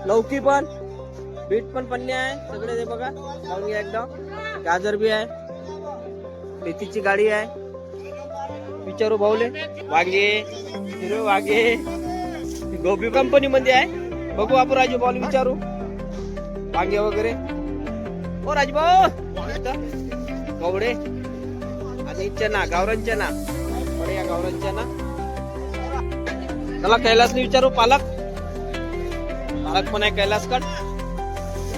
लौकी पण, बीट पण पन्ने आहे सगळे ते बघा. लावून घ्या एकदम. गाजर बी आहे, मेथीची गाडी आहे. विचारू भाऊले. वांगे, हिरवे वांगे, गोबी कंपनी मध्ये आहे. बघू आपण राजू भाऊ विचारू वांगे वगैरे. ओ राजू भाऊ, कवडे आणि चना, गावरान चना. बढिया गावरान चना. चला कैलासने विचारू. पालक पण आहे कैलास कट.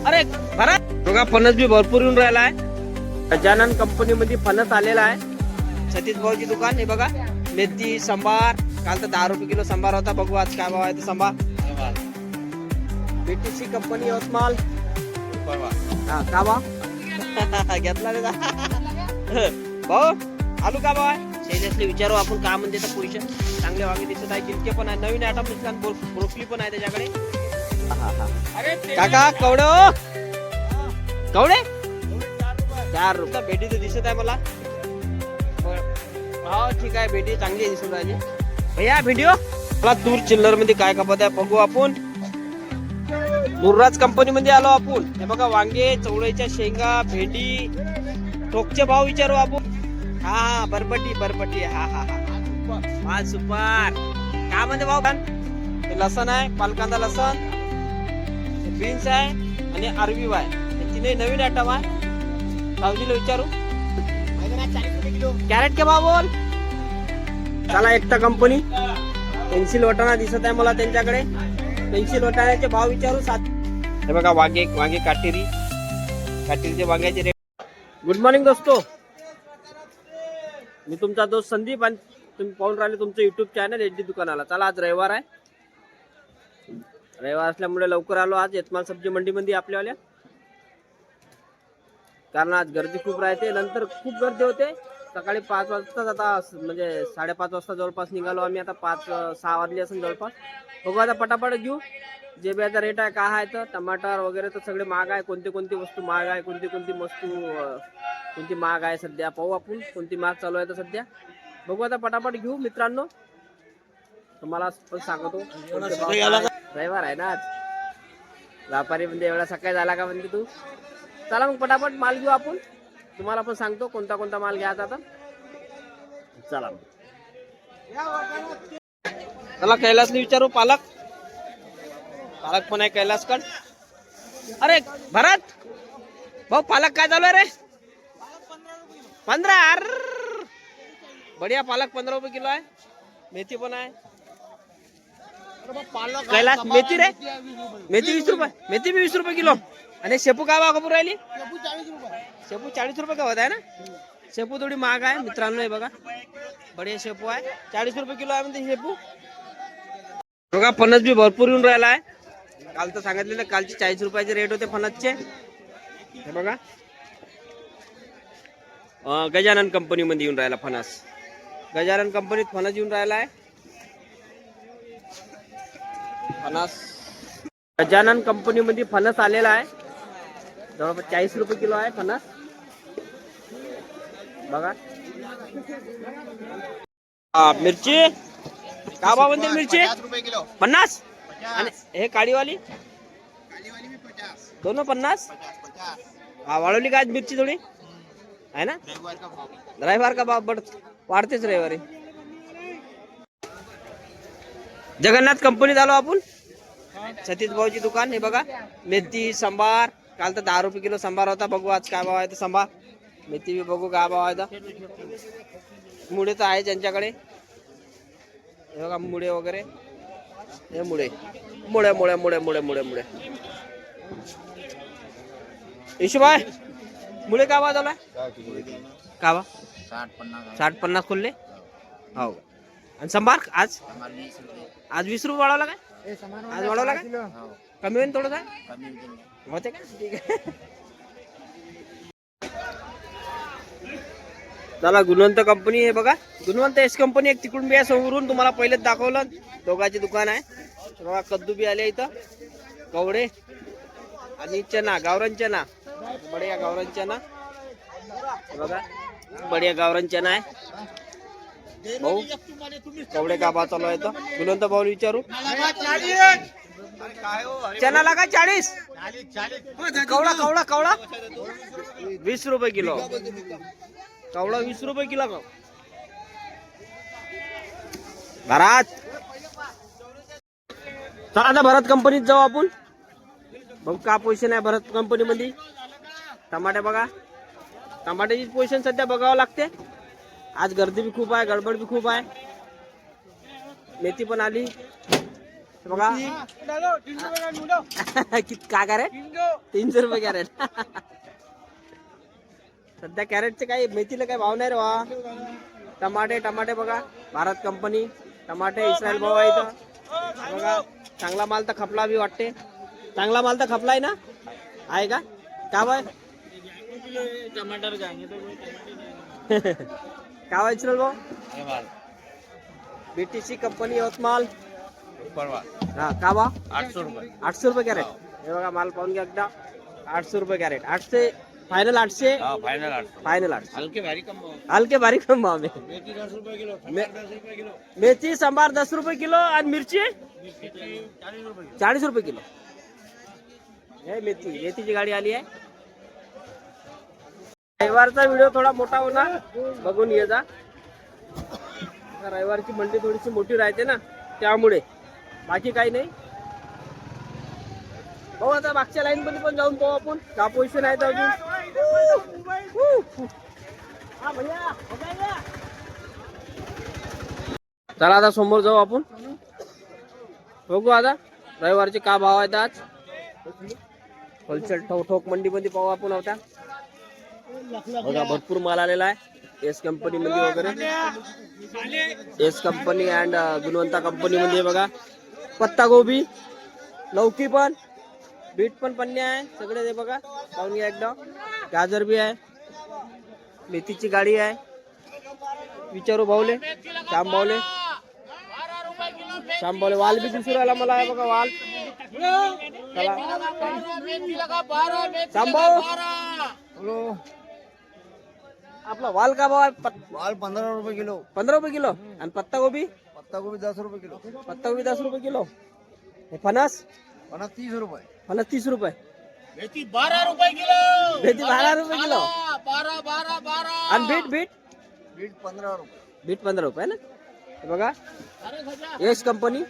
अरे भरत बघा, फणस बी भरपूर येऊन राहिला आहे. गजानन कंपनी मध्ये फणस आलेला आहे. सतीश भाऊची दुकान हे बघा. मेथी, संभार. काल तर 10 रुपये किलो संभार होता. बघू आज काय भाव आहे ते संभार. BTC company Yavatmal. हा का भाव घेतला रे भाऊ. आलू का भाव आहे? शैलेशले विचारू आपण काय म्हणते तर पुरुष. चांगले वांगे दिसत आहे. गिलके पण आहे. नवीन आयटम दिसतात. ब्रोकली पण आहे त्याच्याकडे. काका कवडे हो, कवडे 4 रुपये भेटी तर दिसत आहे मला. हा ठीक आहे, भेटी चांगली दिसून राहिली. भैया व्हिडिओ मला दूर चिल्लर मध्ये काय खपत आहे बघू आपण. मुर्राज कंपनी मध्ये आलो आपण. हे बघा वांगे, चवळीच्या शेंगा, भेंडी. ठोकचे भाव विचारू आपण. हा बरबटी. हा माल सुपर. काय म्हणते भाऊ? हे लसण आहे, पालकांदा लसण, बीन्स आहे आणि अरबी आहे. तिने नवीन आयटम आहे. सावजीला विचारू. कॅरेट के भाव बोल. चला एकता कंपनी. पेन्सिल वाटाणा दिसत आहे मला त्यांच्याकडे. पेन्सिल वाटाण्याचे भाव विचारू. हे बघा वांगे काटेरीचे वांग्याचे रेट. गुड मॉर्निंग दोस्तो, मी तुमचा दोस्त संदीप आणि तुम्ही पाहून राहिले तुमचं युट्यूब चॅनल एचडी दुकानाला. चला आज रविवार आहे. रविवार असल्यामुळे लवकर आलो आज यवतमाळ सब्जी मंडी मध्ये आपल्यावाल्या. कारण आज गर्दी खूप राहते. नंतर खूप गर्दी होते. सकाळी 5 वाजताच आता म्हणजे 5:30 वाजता जवळपास निघालो आम्ही. आता 5-6 वाजले असेल जवळपास. बघू आता पटापट घेऊ. जे बी आता रेट आहे काय आहे तर टमाटर वगैरे तर सगळे महाग आहे. कोणती वस्तू महाग आहे, कोणती वस्तू कोणती महाग आहे सध्या पाहू आपण. कोणती महाग चालू आहे तर सध्या बघू आता पटापट घेऊ मित्रांनो. तुम्हाला पण सांगतो रविवार आहे ना आज. व्यापारी म्हणजे एवढा सकाळी झाला का म्हणते तू. चला मग पटापट माल घेऊ आपण. तुम्हाला पण सांगतो कोणता माल घ्यायचा आता. चला चला कैलासने विचारू. पालक पण आहे कैलास कट. अरे भरत भाऊ, पालक काय चालू आहे रे? 15. बढिया पालक 15 रुपये किलो आहे. मेथी पण आहे. कैलास मेथी रे, मेथी 20 रुपये. मेथी बी 20 रुपये किलो. आणि शेपू काय भाव कपूर राहिली? शेपू 40 रुपये गवत आहे ना. शेपू थोडी महाग आहे मित्रांनो. हे बघा बढिया शेपू आहे. 40 रुपये किलो आहे म्हणते शेपू. बघा फणस बी भरपूर येऊन राहिला आहे. काल तर सांगितलेलं, कालचे 40 रुपयाचे रेट होते फणसचे. हे बघा गजानन कंपनी मध्ये येऊन राहिला फणस. गजानन कंपनीत फणस येऊन राहिला आहे. फणस गजानन कंपनी मध्ये फणस आलेला आहे. जवळपास 40 रुपये किलो आहे फणस. बघा मिरची का भाव म्हणते? मिरची 50. आणि हे काळीवाली दोनों 50. हा वाढवली का आज मिरची थोडी आहे ना. रविवार का भाव वाढतेच रविवारी. जगन्नाथ कंपनीत आलो आपण. सतीश भाऊची दुकान. हे बघा मेथी, संभार. काल तर 10 रुपये किलो संभार होता. बघू आज काय भाव आहे तर संभार. मेथी बी बघू काय भाव आहे तर. मुळे तर आहे त्यांच्याकडे. हे बघा मुळे वगैरे. हे मुळे ईशुभाई मुळे का भाव झाला? का भाव? 60-50 खोलले हो. आणि संभार आज 20 रुपये वाढवला काय? आज वाढवला काय? कमी होईल थोडं काय होते का? ठीक आहे. चला गुणवंत कंपनी. हे बघा गुणवंत एस कंपनी. एक तिकडून बी आहे समोरून. तुम्हाला पहिलेच दाखवलं. दोघांची दुकान आहे. बघा कद्दू बी आले इथं. कवडे आणि चना, गावरान चना. बढिया गावरान चना. बघा बढिया गावरान चना आहे. भाऊ कवडे का भाव चालू आहे तर गुणवंत भाऊ विचारू. चना लगा 40. कवड़ा कवड़ा कवड़ा 20 रुपये किलो. कवड़ा 20 रुपये किलो का भरात. चला आता भरत कंपनीत जाऊ आपण. बघू का पोझिशन आहे भरत कंपनी मध्ये. टमाटे बघा. टमाट्याची पोझिशन सध्या बघावं लागते. आज गर्दी भी खूप आहे, गडबड भी खूप आहे. मेथी पण आली बघा. काय कॅरेट 300 रुपये कॅरेट. सध्या कॅरेटचे काही मेथीला काही भाव नाही रे वा. टमाटे टमाटे बघा. भारत कंपनी टमाटे इस्रायल भाव आहे इथं बघा. चांगला माल तर खपला बी वाटते. चांगला माल तर खपलाय ना. आहे का का बाय टमाटर का बाय इस्रायल भाऊ. BTC company Yavatmal. हा का बा 800 रुपये. 800 रुपये कॅरेट. हे बघा माल पाहून घ्या एकदा. 800 रुपये कॅरेट. 800 फाइनल. 800 फाइनल 800. हल्के भारी कम भाव में. मेथी सांबार 10 रुपये किलो आणि मिरची 40 रुपये किलो. हे मेथीची गाडी आली आहे. रविवारचा व्हिडिओ थोडा मोठा होणार बघून ये जा. रविवारची मंडी थोडीशी मोठी राहते ना त्यामुळे बाकी काही नाही. भाऊ आता मागच्या लाईन मध्ये पण जाऊन पाहू आपण का पोझिशन आहे तर अजून. चला आता समोर जाऊ आपण. बघू आता रविवारचे का भाव आहेत आज. होलसेल ठोक मंडी मध्ये पाहू आपण. आता बघा भरपूर माल आलेला आहे. एस कंपनी मध्ये वगैरे. एस कंपनी अँड गुणवंता कंपनी मध्ये बघा. पत्ता गोबी, लौकी पण, बीट पण पन्ने आहे सगळे. ते बघा पाहून घ्या एकदा. गाजर बी आहे. मेथीची गाडी आहे. विचारू भाऊले. श्याम भाऊले वाल बी दिसून राहिला मला. आहे बघा वाल. चला श्याम भाऊ आपला वाल का भाव आहे. वाल 15 रुपये किलो. 15 रुपये किलो. आणि पत्ता गोबी 10 रुपये किलो. 10 रुपये किलो. हे फणस 30 रुपये. फणस 30 रुपये. मेथी 12 रुपये किलो. मेथी 12 रुपये किलो. 12. आणि बीट बीट 15 रुपये. बीट 15 रुपये ना. हे बघा यश कंपनी.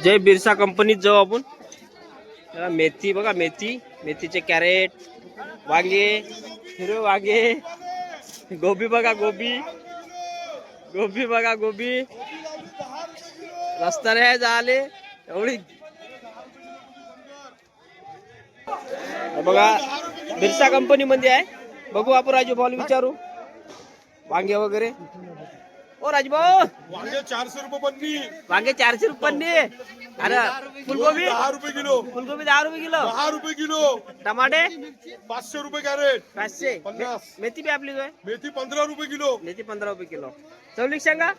जय बिरसा कंपनीत जाऊ आपण. मेथी बघा. मेथीचे कॅरेट, वांगे, हिरवे वांगे, गोबी बघा. गोबी बघा. गोबी रस्ता नाही झाले एवढी. बघा बिरसा कंपनी मध्ये आहे. बघू आपण राजू भाऊ विचारू. वांगे वगैरे. ओ राजू भाऊ वांगे 400 रुपये पन्नी. वांगे 400 रुपये पन्नी. अरे फुलगोबी 10 रुपये किलो. फुलगोबी 10 रुपये किलो. 10 रुपये किलो. टमाटे 500 रुपये कॅरेट. 500. 50. मेथी बी आपली आहे. मेथी 15 रुपये किलो. मेथी 15 रुपये किलो. चवली शेंगा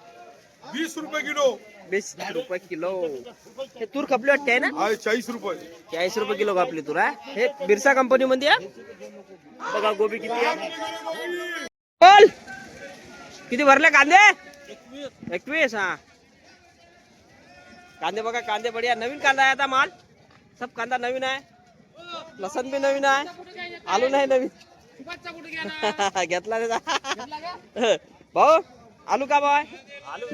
20 रुपये किलो. 20 रुपये किलो. हे तूर खपली वाटते आहे ना. आहे 40 रुपये. 40 रुपये किलो खपली तूर आहे. हे बिरसा कंपनी मध्ये आहे. बघा गोबी किती आहे. बोल किती भरले कांदे. 21. हा कांदे बघा. कांदे बढिया. नवीन कांदा आहे आता माल. सब कांदा नवीन आहे. लसण बी नवीन आहे. आलू नाही नवीन घेतला भाऊ. आलू का भाव आहे. आलू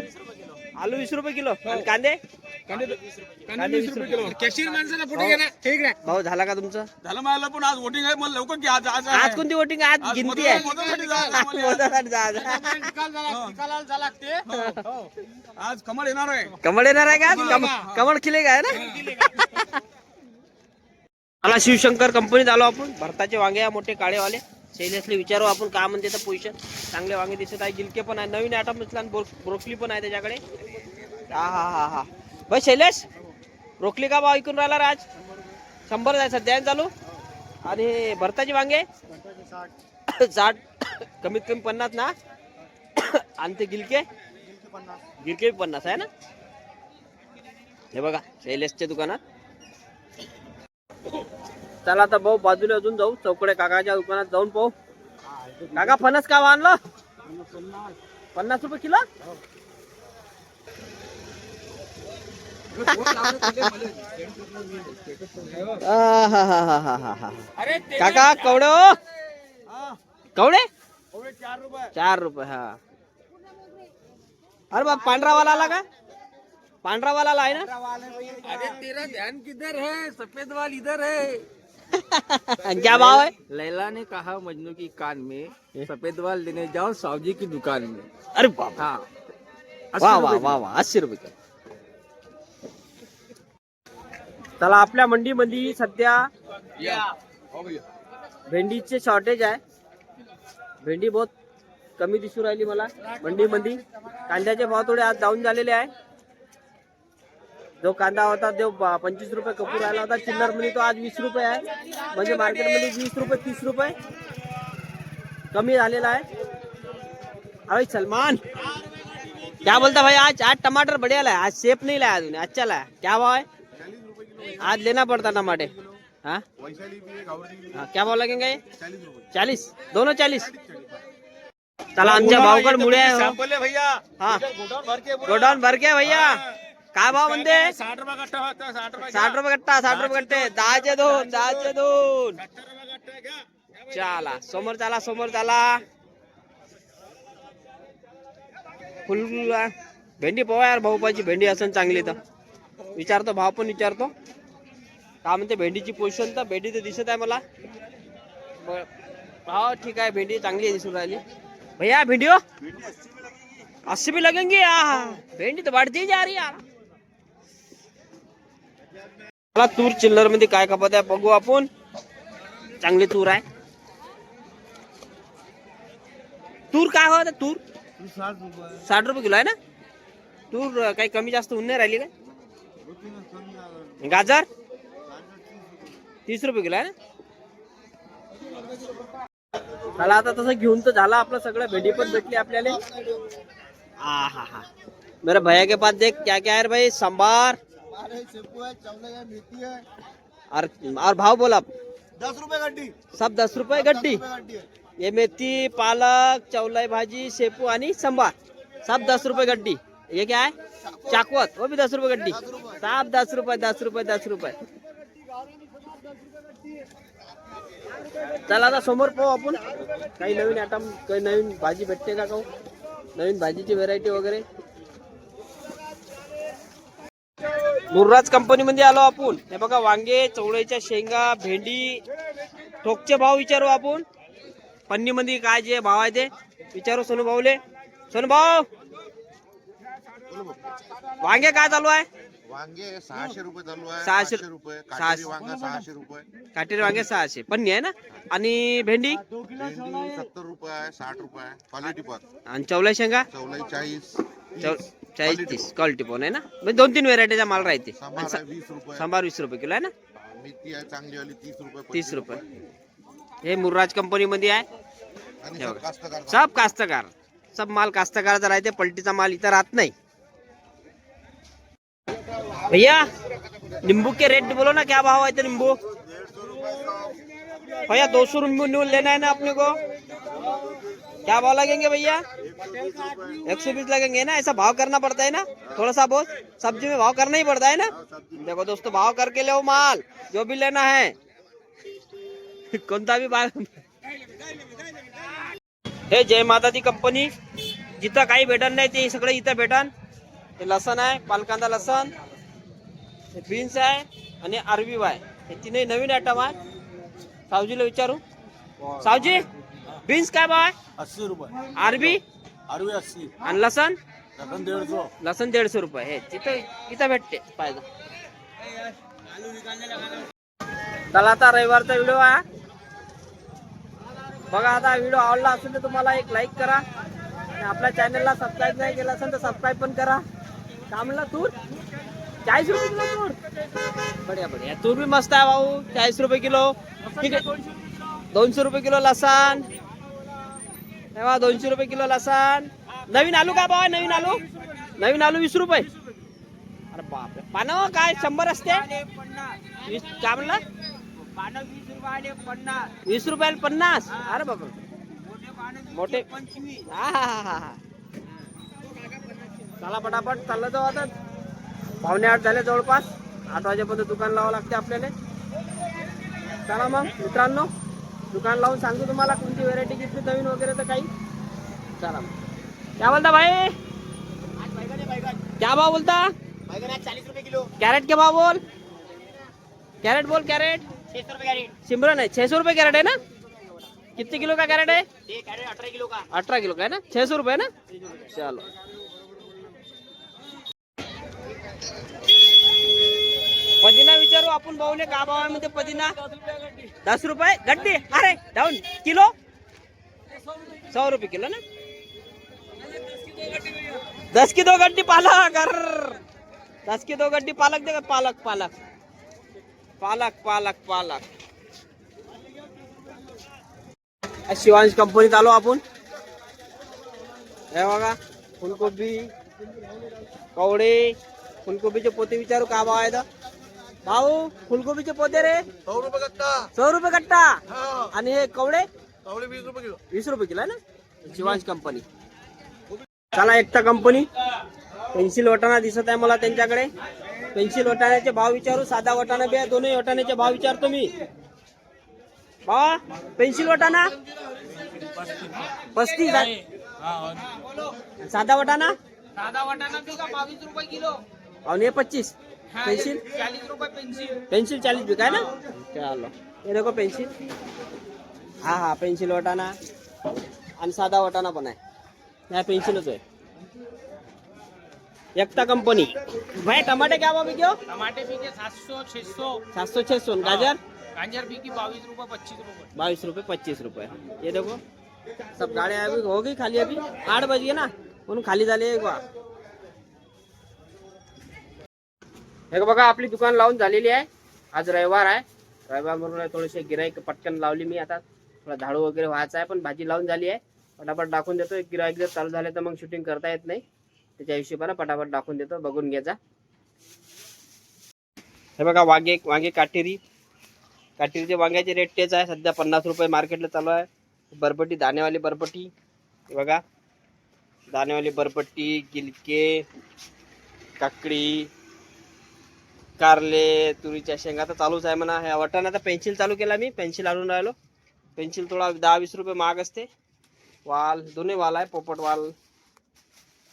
20 रुपये किलो. आणि कांदे 20 रुपये किलो. कॅशियर माणसाला पुढे घे ना. ठीक आहे. भाऊ झाला का तुमचं. झालं मला पण आज वोटिंग आहे. मला लवकर घे. आज आज कोणती वोटिंग. आज गिनती आहे. मदतीसाठी जायचं आम्हाला. मदतीसाठी जायचं. आज कमळ येणार आहे. कमळ येणार आहे का. कमळ खिले का आहे ना. मला शिवशंकर कंपनीत आलो आपण. भरताचे वांगे आहे मोठे काळेवाले. शैलेशले विचारू आपण का म्हणते तर पोझिशन. चांगले वांगे दिसत आहे. गिलके पण आहे. नवीन आयटम आणि ब्रोकली पण आहे त्याच्याकडे. हा भाई शैलेश ब्रोकली का भाव ऐकून राहिला आज. 100 आहे सध्या चालू. आणि भरताचे वांगे 60 कमीत कमी 50 ना. आणि ते गिलके बी 50 आहे ना. हे बघा शैलेशच्या दुकानात. चला आता भाऊ बाजूला अजून जाऊ. चौकडे काकाच्या दुकानात जाऊन पाहू. काका फणस का आणलं. 50 रुपये किलो. आहाहाहाहा. अरे ते काका कवडे हो हा, कवडे एवढे 4 रुपये 4 रुपये. हा अरे बाप पांढरावाला आला का? पांढरावाला आला आहे ना? अरे तेरा ध्यान किधर है सफेद वाल इधर है क्या भाव है? लैला ने कहा मजनू की कान में सफेद वाल लेने जाओ सावजी की दुकान में. अरे बाप हाँ वा वा वा वा 80 रुपये. चला आपल्या मंडीमध्ये सध्या हो भैया भेंडीचे शॉर्टेज आहे. भेंडी बहुत कमी दिसू राहिली मला मंडीमध्ये. कांद्याचे भाव थोडे आज डाऊन झालेले आहे. जो कांदा होता तो 25 रुपये कपूर राहिला होता चिल्लर मध्ये, तो आज 20 रुपये आहे. म्हणजे मार्केटमध्ये 20 रुपये 30 रुपये कमी झालेला आहे. अरे सलमान क्या बोलता भाई? आज आज टमाटर बढ़िया लाया, आज सेब नहीं लाया तूने, अच्छा लाया. क्या भाव है? आज लेना पड़ता टमाटे. हाँ हाँ, क्या भाव लगेंगे ये? 40 दोनों 40. चला आमच्या भावकड मुळे आहे हो. सॅम्पल आहे भैया हा गोडाऊन भर के गोडाऊन भर के भैया. काय भाव म्हणते? 60 रुपये गट्टा होता 60 रुपये 60 रुपये गट्टा 60 रुपये गट्टे 10चे दोन 10चे दोन. 70 रुपये गट्टा घ्या. चला समोर चला समोर चला. फुल भेंडी पोहा यार भाऊपाची भेंडी असन चांगली तर विचारतो, भाव पण विचारतो. काय म्हणते भेंडीची पोझिशन? तर भेंडी तर दिसत आहे मला. भाव ठीक आहे, भेंडी चांगली आहे दिसून राहिली. भैया भिंडी हो 80 भी लगेंगे. भेंडी तर वाढती जा रही यार. मला तूर चिल्लर मध्ये काय खपत आहे बघू आपण. चांगली तूर आहे. तूर काय होत आहे? तूर 60 रुपये किलो आहे ना. तूर काही कमी जास्त होऊन नाही राहिली काय? गाजर 30 रुपये किलो आहे ना. चला आता तसं घेऊन तर झाला आपलं सगळं. भेंडी पण भेटली आपल्याला. हा हा मेरे भैया के पास देख क्या क्या है रे भाई. सांबार मेथी है और भाव बोला 10 रुपए गड्डी. सब 10 रुपये गड्डी. ये मेथी पालक चौलाई भाजी शेपू आणि सांबार सब 10 रुपये गड्डी. ये क्या है? चाकवत वो भी 10 रुपये गड्डी. सब 10 रुपये 10 रुपये 10 रुपये. चला आता समोर पाहू आपण काही नवीन आयटम, काही नवीन भाजी भेटते का? कहू नवीन भाजीची व्हेरायटी वगैरे. मुर्राज कंपनी मध्ये आलो आपण. हे बघा वांगे चवळीच्या शेंगा भेंडी ठोकचे भाव विचारू आपण. पन्नी मध्ये काय जे भाव आहे ते विचारू सोनू भाऊले. सोनू भाऊ वांगे काय चालू आहे? वांगे 600 रुपये चालू आहे. 600 रुपये. 600. काटेरी वांगा 600 रुपये. काटेरी वांगे 600 पन्नी आहे ना. आणि भेंडी भेंडी 70 रुपये आहे 60 रुपये आहे क्वालिटी पर. आणि चवळी शेंगा चवलाई 40 40 क्वालिटी पण आहे ना. म्हणजे 2-3 व्हेरायटीचा माल राहते. सांबार आहे 20 रुपये. सांबार 20 रुपये किलो आहे ना. मेथी आहे चांगली वाली 30 रुपये 30 रुपये. हे मुर्राज कंपनी मध्ये आहे. आणि हे सब बघा. कास्तकार सब कास्तकार सब माल कास्तकाराचा राहते. पलटीचा माल इथं राहत नाही. भैया नींबू के रेट बोलो ना, क्या भाव है? तो नींबू भैया 200 रुपये लेना है ना अपने को. क्या भाव लगेंगे भैया? 120 लगेंगे ना. ऐसा भाव करना पड़ता है ना थोड़ा सा बहुत. सब्जी में भाव करना ही पड़ता है ना. देखो दोस्तों भाव करके ले माल जो भी लेना है. कोणता भी माल. हे जय माता दी कंपनी. जिथं काही भेटन नाही ते सगळं इथं भेटन. हे लसण आहे, पालकांदा लसण, हे बीन्स आहे आणि अरबी आहे. हे तीनही नवीन आयटम आहे. सावजीला विचारू. सावजी बीन्स काय भाव आहे? 80 रुपये. अरबी 80 आणि लसण? 150. लसण 150 रुपये. हे तिथं इथं भेटते पाहिजे. चला आता रविवारचा व्हिडिओ आहे बघा. आता व्हिडिओ आवडला असेल तर तुम्हाला एक लाईक करा. आणि आपल्या चॅनलला सबस्क्राईब नाही केलं असेल तर सबस्क्राईब पण करा. काय म्हणला तूर 40 रुपये किलो तूर. बढिया बढिया. तूर भी मस्त आहे भाऊ. 40 रुपये किलो. ठीक आहे. 200 रुपये किलो लसण. तेव्हा 200 रुपये किलो लसण. नवीन आलू काय भाव आहे? नवीन आलू 20 रुपये. अरे बापरे. पानं काय 100 असते? 20 काय म्हणला? 20 रुपयाला 50. अरे बापरे. मोठे हा हा हा हा. चला पटापट चाललं जाऊ आता. 8:45 झाले जवळपास. 8 वाजेपर्यंत दुकान लावावं लागते आपल्याला. चला मग मित्रांनो, दुकान लावून सांगतो तुम्हाला कोणती व्हेरायटी घेतली नवीन वगैरे तर काही. चला मग. क्या बोलता भाई? क्या भाव बोलता? 40 रुपए किलो, कैरेट के भाव बोल. कैरेट बोल, कैरेट. 600 रुपए कैरेट। सिमरन है 600 रुपए कैरेट है ना? कितने किलो का कैरेट है? ये कैरेट 18 किलो का। 18 किलो का है ना? 600 रुपये ना. चलो पदिना विचारू आपण भाऊले का भाव आहे म्हणते पदिना. 10 रुपये गड्डी. अरे डाऊन किलो 100 रुपये किलो ना. 10 की 2 गड्डी पालक. 10 की 2 गड्डी पालक दे. पालक पालक पालक पालक पालक. शिवांश कंपनीत आलो आपण. हे बघा फुलकोबी, कवडे. फुलकोबीचे पोते विचारू का भाव आहे. भाऊ फुलकोबीचे पोते रे 100 रुपए कट्टा। 100 रुपये कट्टा. हाँ, आणि हे कवडे कवड़े 20 रुपए किलो। 20 रुपये किलो आहे ना. शिवांश कंपनी. चला एकता कंपनी. पेन्सिल वाटाणा दिसत आहे मला त्यांच्याकडे. पेन्सिल वाटाण्याचे भाव विचारू. साधा वाटाणा बी आहे. दोन्ही वाटाण्याचे भाव विचारतो मी. भावा पेन्सिल वाटाणा 35 आहे. साधा वाटाणा सादा वाटाणा बिका 22 रुपए किलो, और ये 25. पेंसिल 40 रुपए पेंसिल। पेंसिल 40 बिका है ना. चलो ये देखो पेंसिल. हाँ हाँ पेंसिल वाटाणा आणि साधा वाटाणा पण आहे. नाही पेन्सिलच आहे. एकता कंपनी. भाई टमाटे क्या भाव बिके हो? टमाटे बिके 700 600। 700 600. गाजर गाजर बिकी 22 रुपए 25 रुपए। 22 रुपये 25 रुपये. ये देखो सब गाड्या अभी हो गई खाली. अभी 8 बज गए ना म्हणून खाली झाली एक बा. हे बघा आपली दुकान लावून झालेली आहे. आज रविवार आहे. रविवार म्हणून थोडेसे गिराईक पटकन लावली मी. आता थोडा झाडू वगैरे व्हायचा आहे पण भाजी लावून झाली आहे. पटापट दाखवून देतो. एक गिराईक जर चालू झाले तर मग शूटिंग करता येत नाही. त्याच्या हिशोबाने पटापट दाखवून देतो. बघून घ्यायचा. हे बघा वांगे काटेरी. काटेरीचे वांग्याचे रेट तेच आहे सध्या 50 रुपये मार्केटला चालू आहे. बरबटी दाणेवाली बरबटी. हे बघा दाणेवाली बरबटी, गिलके, काकडी, कारले, तुरीच्या शेंगा तर चालूच आहे म्हणा. ह्या वाटाणा पेन्सिल चालू केला मी. पेन्सिल आणून राहिलो. पेन्सिल थोडा 10-20 रुपये महाग असते. वाल दोन्ही वाल आहे. पोपट वाल.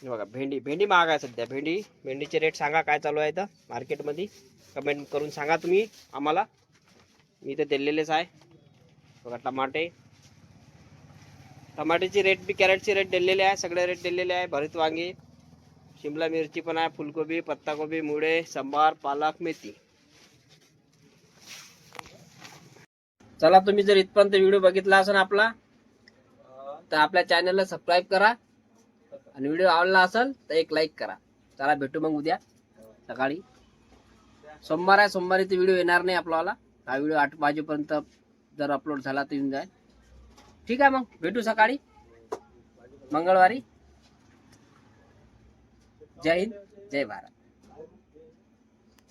हे बघा भेंडी महाग आहे सध्या. भेंडीचे रेट सांगा काय चालू आहे तर मार्केटमध्ये. कमेंट करून सांगा तुम्ही आम्हाला. मी तर दिलेलेच आहे. बघा टमाट्याची रेट बी कॅरेटची रेट दिलेले आहे. सगळे रेट दिलेले आहे. भरीत वांगे, शिमला मिरची पण आहे. फुलकोबी, पत्ताकोबी, मुळे, सांबार, पालक, मेथी. चला तुम्ही जर इथपर्यंत व्हिडिओ बघितला असेल आपला तर आपल्या चॅनलला सबस्क्राईब करा. आणि व्हिडिओ आवडला असेल तर एक लाईक करा. चला भेटू मग उद्या सकाळी. सोमवार आहे. सोमवारी ते व्हिडिओ येणार नाही आपल्याला. हा व्हिडिओ 8 वाजेपर्यंत जर अपलोड झाला तर येऊन जाईल. ठीक आहे मग भेटू सकाळी मंगळवारी. जय हिंद जय भारत.